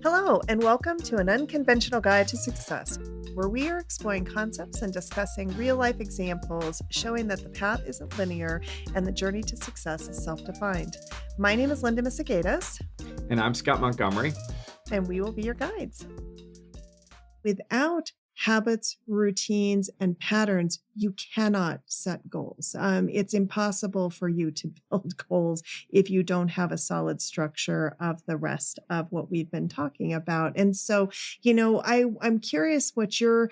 Hello, and welcome to an Unconventional Guide to Success, where we are exploring concepts and discussing real-life examples showing that the path isn't linear and the journey to success is self-defined. My name is Linda Misegadis. And I'm Scott Montgomery. And we will be your guides. Without habits, routines, and patterns, you cannot set goals. It's impossible for you to build goals if you don't have a solid structure of the rest of what we've been talking about. And so, I'm curious what your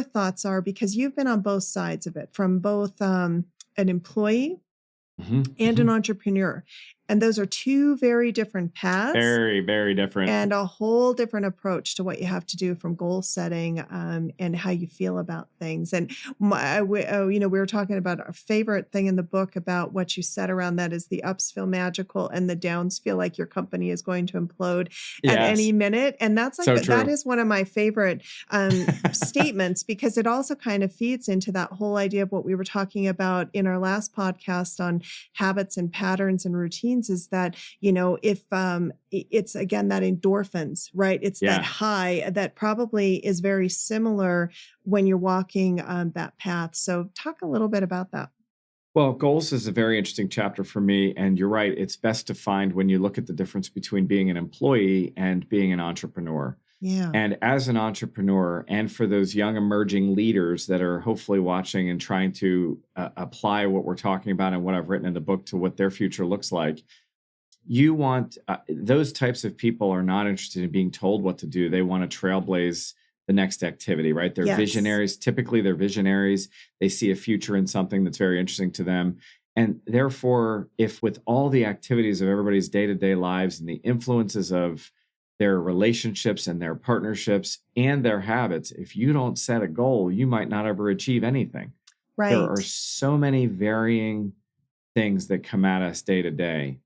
thoughts are, because you've been on both sides of it, from both an employee and an entrepreneur. And those are two very different paths. Very, very different. And a whole different approach to what you have to do from goal setting and how you feel about things. And we were talking about our favorite thing in the book about what you said around that is the ups feel magical and the downs feel like your company is going to implode at any minute. And that's like, that is one of my favorite statements, because it also kind of feeds into that whole idea of what we were talking about in our last podcast on habits and patterns and routines, is that, if it's again, that endorphins, right? It's that high that probably is very similar when you're walking that path. So talk a little bit about that. Well, goals is a very interesting chapter for me. And you're right. It's best defined when you look at the difference between being an employee and being an entrepreneur. Yeah. And as an entrepreneur, and for those young emerging leaders that are hopefully watching and trying to apply what we're talking about and what I've written in the book to what their future looks like, you want those types of people are not interested in being told what to do. They want to trailblaze the next activity, right? They're visionaries. Typically, they're visionaries. They see a future in something that's very interesting to them. And therefore, if with all the activities of everybody's day-to-day lives and the influences of their relationships and their partnerships and their habits, if you don't set a goal, you might not ever achieve anything. Right. There are so many varying things that come at us day to day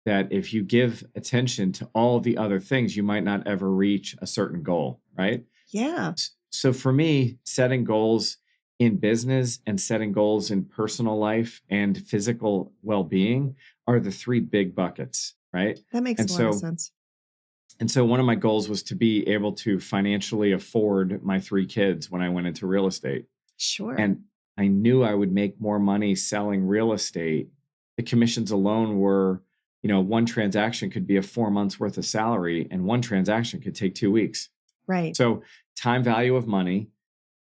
that if you give attention to all the other things, you might not ever reach a certain goal, right? Yeah. So for me, setting goals in business and setting goals in personal life and physical well-being are the three big buckets, right? That makes a lot of sense. And so one of my goals was to be able to financially afford my three kids when I went into real estate. Sure. And I knew I would make more money selling real estate. The commissions alone were, one transaction could be a 4 months worth of salary, and one transaction could take 2 weeks. Right. So time value of money,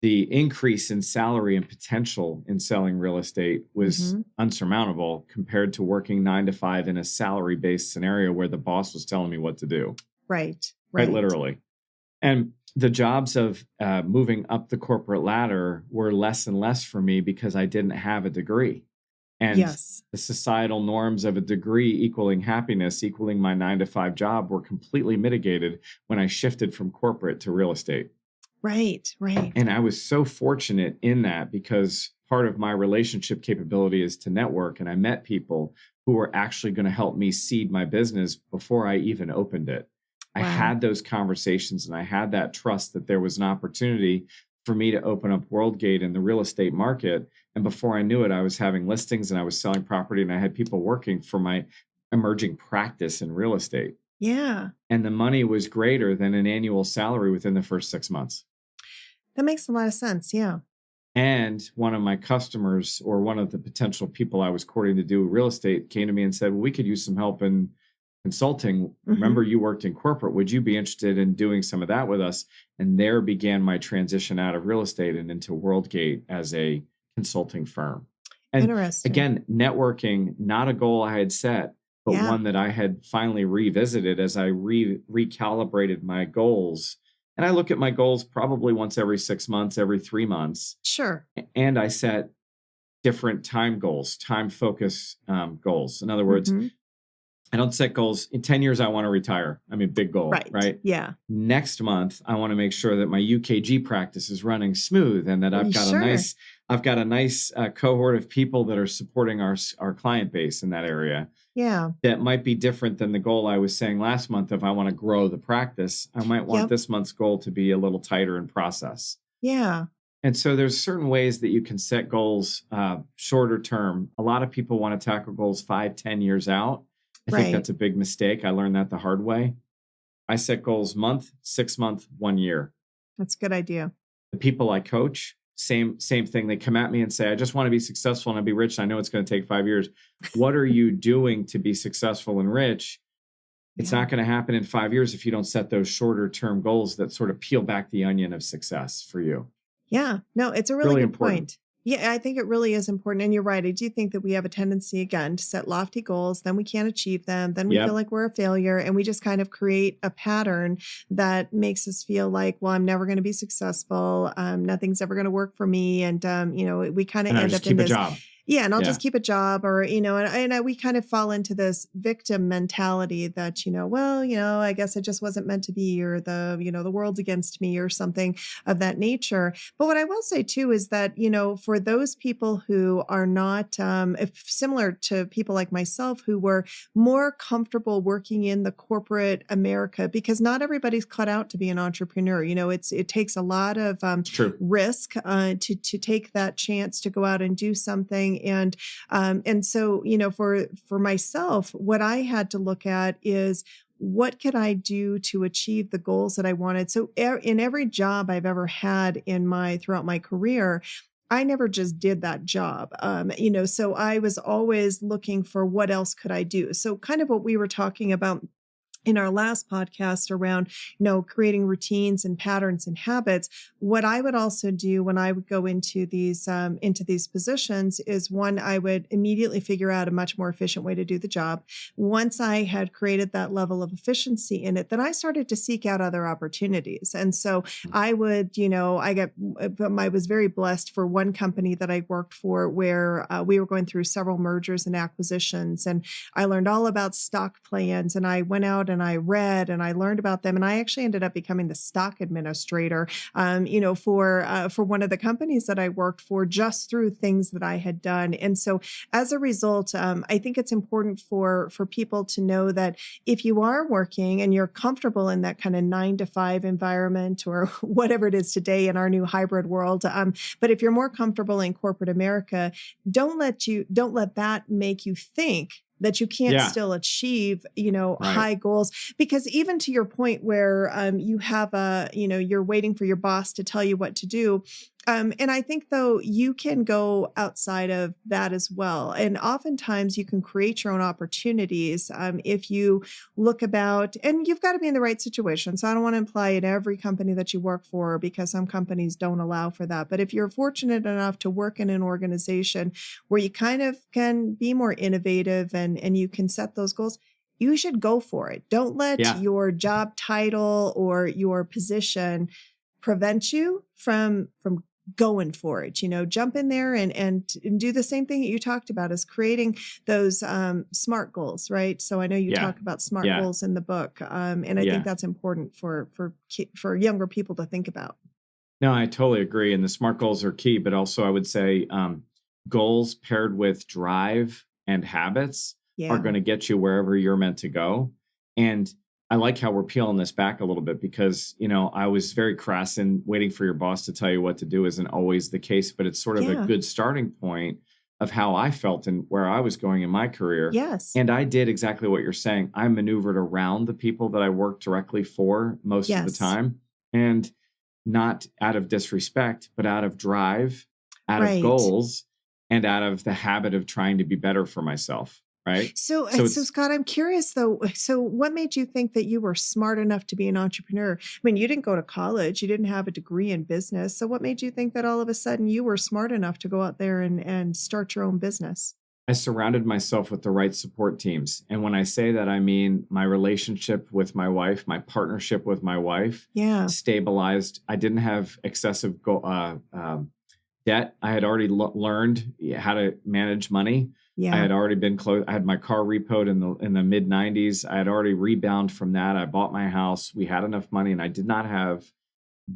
the increase in salary and potential in selling real estate was unsurmountable compared to working 9 to 5 in a salary-based scenario where the boss was telling me what to do. Right. Quite literally. And the jobs of moving up the corporate ladder were less and less for me because I didn't have a degree. And the societal norms of a degree equaling happiness, equaling my 9 to 5 job, were completely mitigated when I shifted from corporate to real estate. Right. And I was so fortunate in that, because part of my relationship capability is to network. And I met people who were actually going to help me seed my business before I even opened it. I had those conversations and I had that trust that there was an opportunity for me to open up WorldGate in the real estate market. And before I knew it, I was having listings and I was selling property and I had people working for my emerging practice in real estate. Yeah. And the money was greater than an annual salary within the first 6 months. That makes a lot of sense. Yeah. And one of my customers, or one of the potential people I was courting to do real estate, came to me and said, well, we could use some help in consulting. Remember, you worked in corporate. Would you be interested in doing some of that with us? And there began my transition out of real estate and into WorldGate as a consulting firm. And again, networking, not a goal I had set, but one that I had finally revisited as I recalibrated my goals. And I look at my goals probably once every 6 months, every 3 months. Sure. And I set different time goals, time focus goals. In other words, I don't set goals. In 10 years, I want to retire. I mean, big goal, right? Yeah. Next month, I want to make sure that my UKG practice is running smooth and that I've got a nice cohort of people that are supporting our client base in that area. Yeah. That might be different than the goal I was saying last month. If I want to grow the practice, I might want this month's goal to be a little tighter in process. Yeah. And so there's certain ways that you can set goals shorter term. A lot of people want to tackle goals 5-10 years out. I think that's a big mistake. I learned that the hard way. I set goals month, 6 month, 1 year. That's a good idea. The people I coach, same thing. They come at me and say, I just want to be successful and I'll be rich. And I know it's going to take 5 years. What are you doing to be successful and rich? It's Yeah. not going to happen in 5 years if you don't set those shorter term goals that sort of peel back the onion of success for you. Yeah. No, it's a really Really good important. point. Yeah, I think it really is important. And you're right. I do think that we have a tendency, again, to set lofty goals, then we can't achieve them, then we feel Yep. like we're a failure, and we just kind of create a pattern that makes us feel like, well, I'm never going to be successful. Nothing's ever going to work for me. And, we kind of And I end just up in keep a this. job. Yeah, and I'll Yeah. just keep a job, or, we kind of fall into this victim mentality that, I guess it just wasn't meant to be, or the world's against me, or something of that nature. But what I will say too is that, for those people who are not, similar to people like myself who were more comfortable working in the corporate America, because not everybody's cut out to be an entrepreneur. It takes a lot of It's true. risk to take that chance to go out and do something. And so, for myself, what I had to look at is, what could I do to achieve the goals that I wanted? So in every job I've ever had throughout my career, I never just did that job. So I was always looking for what else could I do. So kind of what we were talking about in our last podcast around, creating routines and patterns and habits. What I would also do when I would go into these positions is, one, I would immediately figure out a much more efficient way to do the job. Once I had created that level of efficiency in it, then I started to seek out other opportunities. And so I would, I was very blessed for one company that I worked for where we were going through several mergers and acquisitions, and I learned all about stock plans, and I went out and I read and I learned about them. And I actually ended up becoming the stock administrator, for one of the companies that I worked for, just through things that I had done. And so as a result, I think it's important for people to know that if you are working and you're comfortable in that kind of 9 to 5 environment, or whatever it is today in our new hybrid world, but if you're more comfortable in corporate America, don't let that make you think that you can't Yeah. still achieve, Right. high goals. Because even to your point where you have you're waiting for your boss to tell you what to do. And I think, though, you can go outside of that as well. And oftentimes you can create your own opportunities if you look about, and you've got to be in the right situation. So I don't want to imply in every company that you work for, because some companies don't allow for that. But if you're fortunate enough to work in an organization where you kind of can be more innovative and you can set those goals, you should go for it. Don't let Yeah. your job title or your position prevent you from going for it. Jump in there and do the same thing that you talked about, is creating those SMART goals, right? So I know you Yeah. talk about SMART Yeah. goals in the book, and I Yeah. think that's important for younger people to think about. No, I totally agree. And the SMART goals are key, but also I would say goals paired with drive and habits are Yeah. going to get you wherever you're meant to go. And I like how we're peeling this back a little bit, because, I was very crass in waiting for your boss to tell you what to do isn't always the case, but it's sort of a Yeah. good starting point of how I felt and where I was going in my career. Yes. And I did exactly what you're saying. I maneuvered around the people that I worked directly for most of the Yes. time. And not out of disrespect, but out of drive, out of Right. goals, and out of the habit of trying to be better for myself. Right. So So it's Scott, I'm curious though. So what made you think that you were smart enough to be an entrepreneur? I mean, you didn't go to college, you didn't have a degree in business. So what made you think that all of a sudden you were smart enough to go out there and start your own business? I surrounded myself with the right support teams. And when I say that, I mean my relationship with my wife, my partnership with my wife Yeah. stabilized. I didn't have excessive debt. I had already learned how to manage money. I Yeah. had already been close. I had my car repoed in the mid 90s. I had already rebounded from that. I bought my house. We had enough money, and I did not have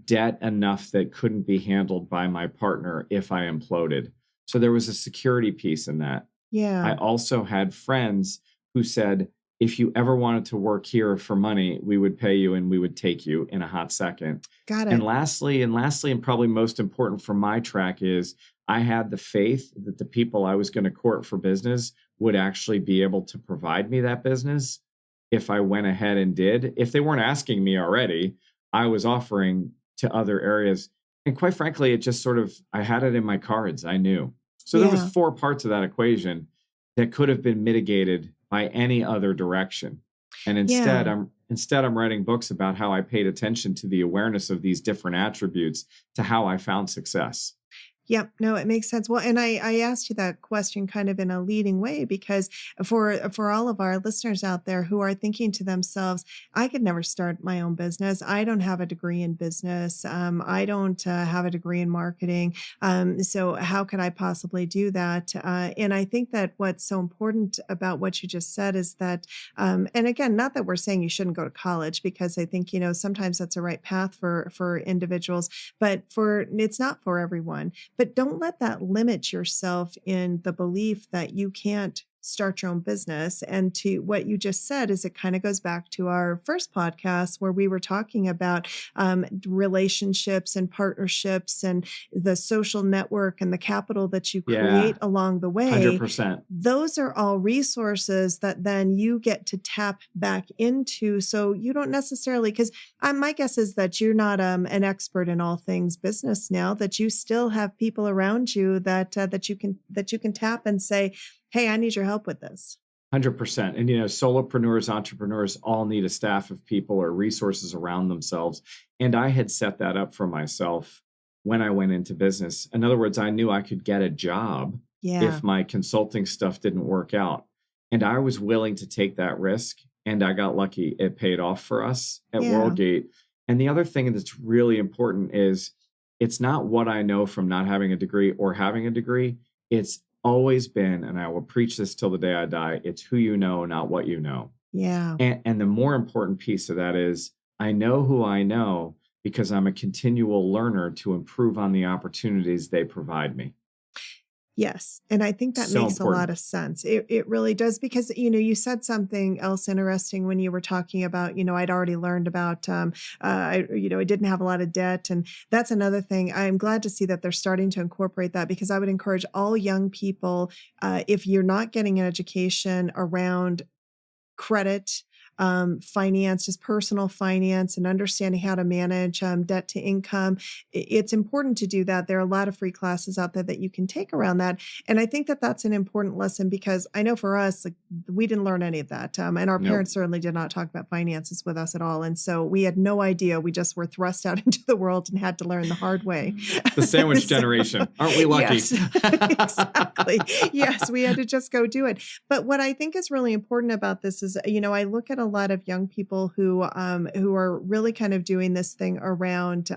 debt enough that couldn't be handled by my partner if I imploded. So there was a security piece in that. I Yeah. also had friends who said, if you ever wanted to work here for money, we would pay you and we would take you in a hot second. Got And it. lastly, and probably most important for my track, is I had the faith that the people I was going to court for business would actually be able to provide me that business. if I went ahead and did. If they weren't asking me already, I was offering to other areas. And quite frankly, it just sort of, I had it in my cards. I knew. So there was Yeah. 4 parts of that equation that could have been mitigated by any other direction. And Yeah. instead I'm writing books about how I paid attention to the awareness of these different attributes to how I found success. Yep. No, it makes sense. Well, and I asked you that question kind of in a leading way because for all of our listeners out there who are thinking to themselves, I could never start my own business. I don't have a degree in business. I don't have a degree in marketing. So how could I possibly do that? And I think that what's so important about what you just said is that, and again, not that we're saying you shouldn't go to college, because I think, sometimes that's a right path for individuals, but it's not for everyone. But don't let that limit yourself in the belief that you can't start your own business. And to what you just said is, it kind of goes back to our first podcast where we were talking about relationships and partnerships and the social network and the capital that you Yeah, create along the way. 100%. Those are all resources that then you get to tap back into. So you don't necessarily, because my guess is that you're not an expert in all things business now, that you still have people around you that you can tap and say, hey, I need your help with this. 100%. And, solopreneurs, entrepreneurs all need a staff of people or resources around themselves. And I had set that up for myself when I went into business. In other words, I knew I could get a job Yeah. if my consulting stuff didn't work out. And I was willing to take that risk. And I got lucky. It paid off for us at Yeah. WorldGate. And the other thing that's really important is it's not what I know from not having a degree or having a degree. It's always been, and I will preach this till the day I die, it's who you know, not what you know. Yeah. And the more important piece of that is I know who I know because I'm a continual learner to improve on the opportunities they provide me. Yes. And I think that So makes a lot important. of sense. It really does, because, you said something else interesting when you were talking about, I'd already learned about, I didn't have a lot of debt. And that's another thing. I'm glad to see that they're starting to incorporate that, because I would encourage all young people, if you're not getting an education around credit, finance, just personal finance, and understanding how to manage debt to income. It's important to do that. There are a lot of free classes out there that you can take around that. And I think that that's an important lesson, because I know for us, like, we didn't learn any of that. And our Nope. parents certainly did not talk about finances with us at all. And so we had no idea. We just were thrust out into the world and had to learn the hard way. The sandwich So, generation. Aren't we lucky? yes, exactly. Yes, we had to just go do it. But what I think is really important about this is, I look at a lot of young people who are really kind of doing this thing around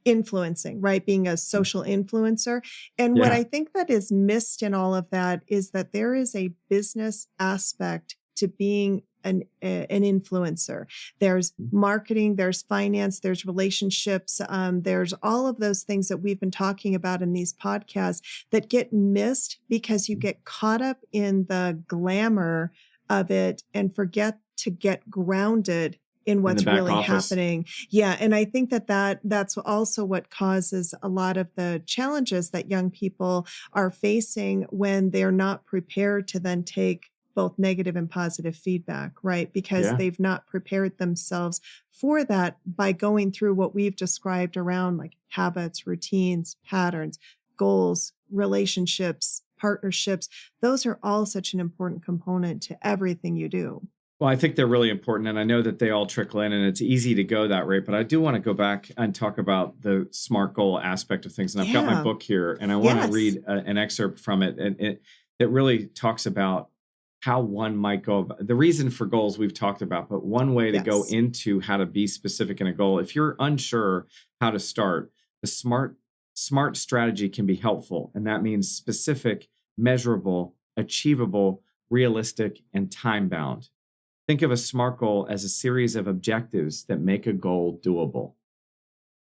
influencing, right? Being a social influencer. And what Yeah. I think that is missed in all of that is that there is a business aspect to being an influencer. There's marketing, there's finance, there's relationships, there's all of those things that we've been talking about in these podcasts that get missed because you get caught up in the glamour of it and forget to get grounded in In the what's back really office. happening. Yeah. And I think that's also what causes a lot of the challenges that young people are facing when they're not prepared to then take both negative and positive feedback, right? Because Yeah. they've not prepared themselves for that by going through what we've described around like habits, routines, patterns, goals, relationships, partnerships. Those are all such an important component to everything you do. Well, I think they're really important, and I know that they all trickle in, and it's easy to go that way. But I do want to go back and talk about the SMART goal aspect of things. And I've got my Yeah. book here, and I want to Yes. read an excerpt from it, and it really talks about how one might go about the reason for goals we've talked about, but one way to go Yes. into how to be specific in a goal. If you're unsure how to start, the SMART strategy can be helpful, and that means specific, measurable, achievable, realistic, and time bound. Think of a SMART goal as a series of objectives that make a goal doable.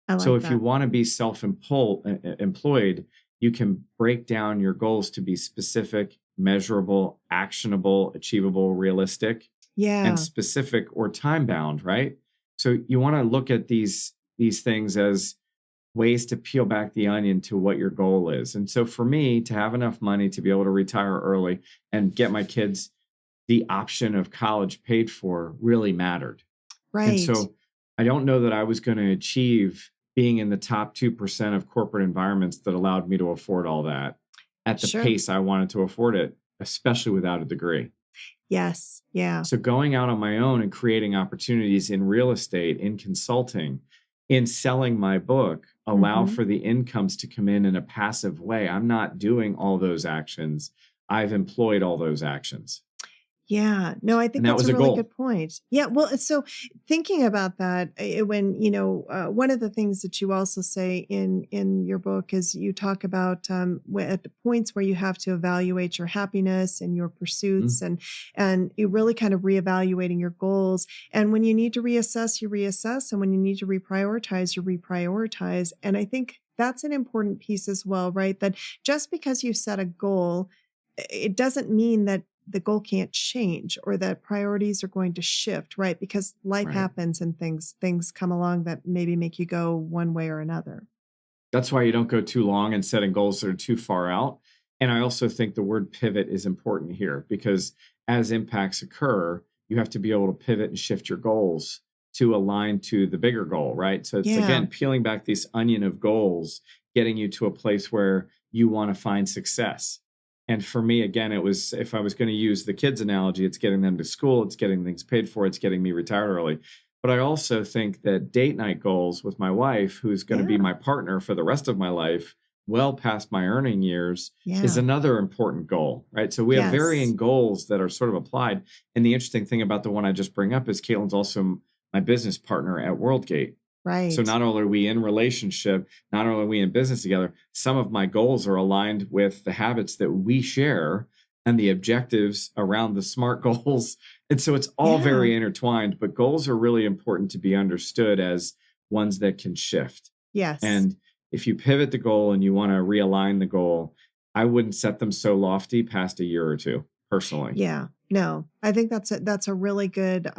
I So like if you that. want to be self-employed, you can break down your goals to be specific, measurable, actionable, achievable, realistic, and Yeah. specific or time bound, right? So you want to look at these things as ways to peel back the onion to what your goal is. And so for me to have enough money to be able to retire early and get my kids the option of college paid for really mattered. And Right. so I don't know that I was going to achieve being in the top 2% of corporate environments that allowed me to afford all that at the Sure. pace I wanted to afford it, especially without a degree. Yes. Yeah. So going out on my own and creating opportunities in real estate, in consulting, in selling my book allow Hmm. for the incomes to come in a passive way. I'm not doing all those actions. I've employed all those actions. Yeah. No, I And think that that's was a a really goal. good point. Yeah. Well, so thinking about that, when one of the things that you also say in your book is you talk about at the points where you have to evaluate your happiness and your pursuits, Mhm. and you really kind of reevaluating your goals. And when you need to reassess, you reassess, and when you need to reprioritize, you reprioritize. And I think that's an important piece as well, right? That just because you set a goal, it doesn't mean that the goal can't change or that priorities are going to shift, right? Because life Right. happens and things come along that maybe make you go one way or another. That's why you don't go too long in setting goals that are too far out. And I also think the word pivot is important here because as impacts occur, you have to be able to pivot and shift your goals to align to the bigger goal, right? So it's Yeah. again peeling back this onion of goals, getting you to a place where you want to find success. And for me, again, it was if I was going to use the kids analogy, it's getting them to school, it's getting things paid for, it's getting me retired early. But I also think that date night goals with my wife, who's going to be Yeah. my partner for the rest of my life, well past my earning years, is Yeah. another important goal, right? So we have Yes. varying goals that are sort of applied. And the interesting thing about the one I just bring up is Caitlin's also my business partner at WorldGate. So Right. not only are we in relationship, not only are we in business together, some of my goals are aligned with the habits that we share and the objectives around the SMART goals. And so it's all Yeah. very intertwined, but goals are really important to be understood as ones that can shift. Yes. And if you pivot the goal and you want to realign the goal, I wouldn't set them so lofty past a year or two, personally. Yeah. No, I think that's a really good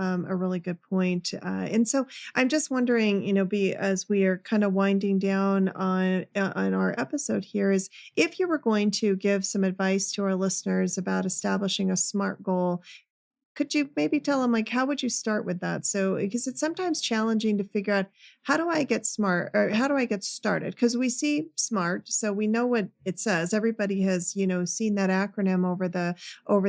point. And so I'm just wondering, be as we are kind of winding down on our episode here, is if you were going to give some advice to our listeners about establishing a SMART goal, could you maybe tell them, like, how would you start with that? So, because it's sometimes challenging to figure out how do I get smart or how do I get started? Because we see SMART, so we know what it says. Everybody has, seen that acronym over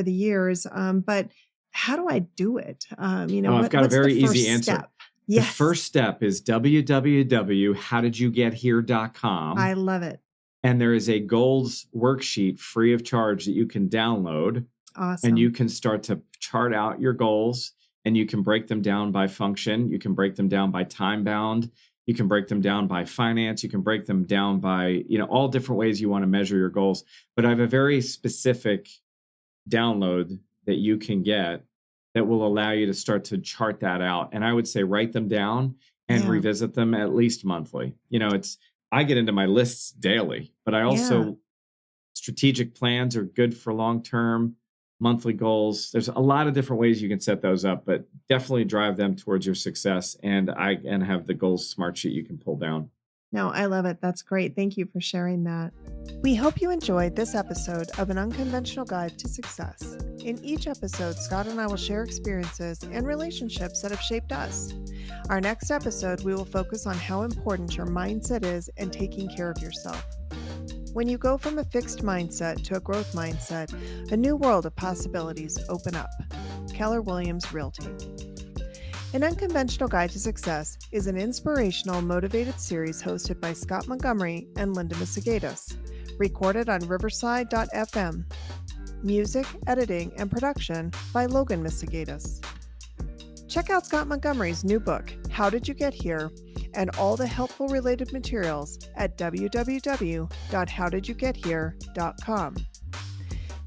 the years. But how do I do it? Oh, I've got a What's the very easy first answer. step? The Yes, first step is www.howdidyougethere.com. I love it. And there is a goals worksheet free of charge that you can download and you Awesome. can start to chart out your goals and you can break them down by function. You can break them down by time bound. You can break them down by finance. You can break them down by, all different ways you want to measure your goals. But I have a very specific download that you can get that will allow you to start to chart that out. And I would say write them down and Yeah. revisit them at least monthly. I get into my lists daily, but I Yeah. also strategic plans are good for long term monthly goals. There's a lot of different ways you can set those up, but definitely drive them towards your success. And have the goals smart sheet you can pull down. No, I love it. That's great. Thank you for sharing that. We hope you enjoyed this episode of An Unconventional Guide to Success. In each episode, Scott and I will share experiences and relationships that have shaped us. Our next episode, we will focus on how important your mindset is in taking care of yourself. When you go from a fixed mindset to a growth mindset, a new world of possibilities open up. Keller Williams Realty. An Unconventional Guide to Success is an inspirational, motivated series hosted by Scott Montgomery and Linda Misegadis, recorded on Riverside.fm. Music, editing, and production by Logan Misegadis. Check out Scott Montgomery's new book, How Did You Get Here?, and all the helpful related materials at www.howdidyougethere.com.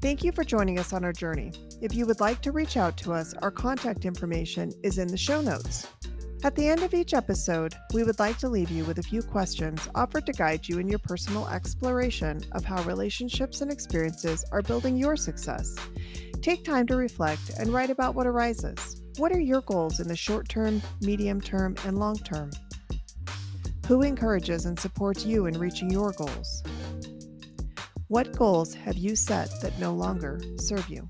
Thank you for joining us on our journey. If you would like to reach out to us, our contact information is in the show notes. At the end of each episode, we would like to leave you with a few questions offered to guide you in your personal exploration of how relationships and experiences are building your success. Take time to reflect and write about what arises. What are your goals in the short term, medium term, and long term? Who encourages and supports you in reaching your goals? What goals have you set that no longer serve you?